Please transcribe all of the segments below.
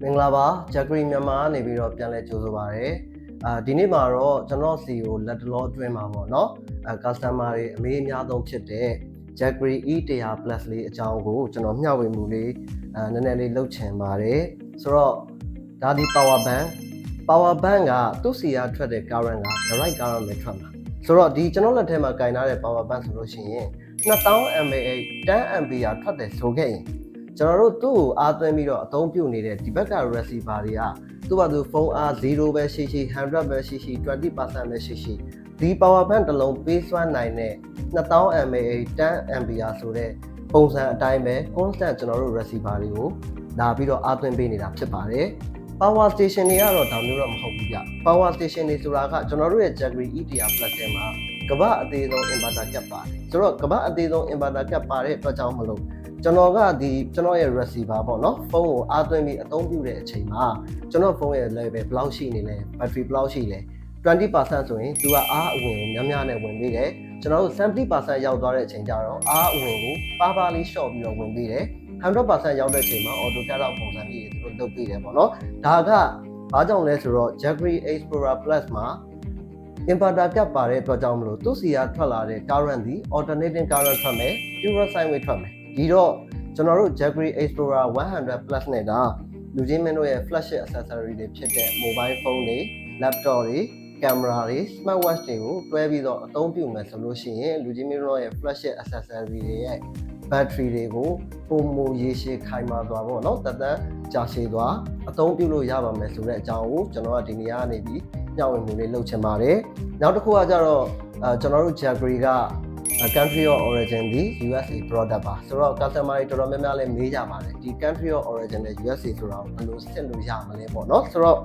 မင်္ဂလာပါဂျက်ဂရီမြန်မာနေပြီးတော့ပြန်လဲကြိုဆိုပါရစေဒီနေ့မှာတော့ကျွန်တော်စီကိုလက်တလောအတွင်းမှာပေါ့နော်customer တွေအမေးအများဆုံးဖြစ်တဲ့ Jaggery E100 Plus လေးအကြောင်းကိုကျွန်တော်မျှဝေမှုလေးနည်းနည်းလေးလုပ်ချင်ပါတယ်ဆိုတော့ဒါဒီ power bank ကသူ့စီကထွက်တဲ့ current က direct current ပဲထွက်မှာဆိုတော့ဒီကျွန်တော်လက်ထဲမှာကင်ထားတဲ့ power bank ဆိုလို့ရှိရင်2000 mAh 10 ampere ထွက်တယ်ဆိုခဲ့ရင်ကျွန်တော်တို့သူ့ကိုအားသွင်းပြီးတော့အသုံးပြုနေတဲ့ဒီဘက်က receiver တွေကသူ့ဘာသူဖုန်းအား0ပဲရှိရှိ100ပဲရှိရှိ 20% ပဲရှိရှိဒီ power bank တစ်လုံးပေးစွမ်းနိုင်တဲ့2000 mAh 10 ampere ဆိုတဲ့ပုံစံအတိုင်းပဲ constant ကျွန်တော်တို့ receiver တွေကိုလာပြီးတော့အားသွင်းပေးနေတာဖြစ်ပါတယ် power station တွေကတော့ဒါမျိုးတော့မဟုတ်ဘူးဗျ power station တွေဆိုတာကကျွန်တော်တို့ရဲ့ Jaggery E100 Plus ထဲမှာကမ္ဘာအသေးဆုံး inverter cap ပါတယ်ဆိုတော့ကမ္ဘာအသေးဆုံး inverter cap ပါတဲ့အတွက်ကြောင့်မလို့ကျွန်တော်ကကျွန်တော်ရဲ့ receiver ပေါ့နော်ဖုန်းကိုအားသွင်းပြီးအသုံးပြုတဲ့အချိန်မှာကျွန်တော်ဖုန်းရဲ့ level ဘယ်လောက်ရှိနေလဲ battery ဘယ်လောက်ရှိလဲ 20% ဆိုရင်သူကအားအဝင်ကိုများများနဲ့ဝင်ပေးတယ်ကျွန်တော်တို့ 70% ရောက်သွားတဲ့အချိန်ကျတော့အားအဝင်ကိုပါးပါးလေး short ပြီးတော့ဝင်ပေးတယ် 100% ရောက်တဲ့အချိန်မှာ auto cut off ပုံစံလေးတွေသူတို့လုပ်ပေးတယ်ပေါ့နော်ဒါကဘာကြောင့်လဲဆိုတော့ Jaggery Explorer Plus မှာ inverter cap ပါတဲ့အတွက်ကြောင့်မလို့သူ့စီကထွက်လာတဲ့ current ဒီ alternating current ထွက်မယ် pure sine wave ထွက်မယ်ဒီတော့ကျွန်တော်တို့ Jaggery Explorer 100 Plus နဲ့ဒါလူချင်းမင်းတို့ရဲ့ flagship accessory တွေဖြစ်တဲ့ mobile phone တွေ laptop တွေ camera တွေ smart watch တွေကိုတွဲပြီးတော့အသုံးပြုမယ်ဆိုလို့ရှိရင်လူချင်းမင်းတို့ရဲ့ flagship accessory တွေရဲ့ battery တွေကိုပုံမူရေရှည်ခိုင်မာသွားပေါ့နော်တက်တန်းကြာရှည်သွားအသုံးပြုလို့ရပါမယ်ဆိုတဲ့အကြောင်းကိုကျွန်တော်ကဒီနေရာကနေပြီးညှဝေမှုလေးလုပ်ချင်ပါတယ်နောက်တစ်ခုကကြတော့ကျွန်တော်တို့ Jaggery ကcountry of origin ဒီ USA product ပါဆိုတော့ customer တွေတော်တော်များများလည်းမေးကြပါတယ်ဒီ country of origin နဲ့ USA ဆိုတာကိုဘယ်လိုဆက်လို့ရမလဲပေါ့နော်ဆိုတော့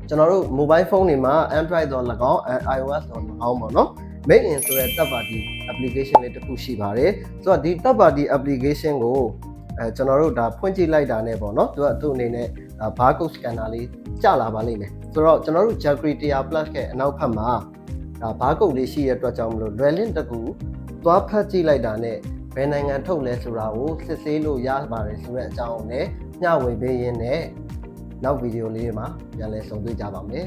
ကျွန်တော်တို့ mobile phone တွေမှာ Android တော့၎င်း iOS တော့၎င်းပေါ့နော် made in ဆိုတဲ့ third party application လေးတစ်ခုရှိပါတယ်ဆိုတော့ဒီ third party application ကိုကျွန်တော်တို့ဒါဖွင့်ကြည့်လိုက်တာနဲ့ပေါ့နော်သူ့အနေနဲ့ barcode scanner လေးကျလာပါလိမ့်မယ်ဆိုတော့ကျွန်တော်တို့ Jaggery 100 Plus ရဲ့အနောက်ဘက်မှာဒါဘာကုတ်လေးရှိရတဲ့အတွက်ကြောင့်မလို့လွယ်လင့်တကူသွားဖတ်ကြည့်လိုက်တာနဲ့ဘယ်နိုင်ငံထုတ်လဲဆိုတာကိုစစ်ဆေးလို့ရပါတယ်ဆိုတဲ့အကြောင်းကိုလည်းမျှဝေပေးရင်းနဲ့နောက်ဗီဒီယိုလေးတွေမှာပြန်လည်ဆုံတွေ့ကြပါမယ်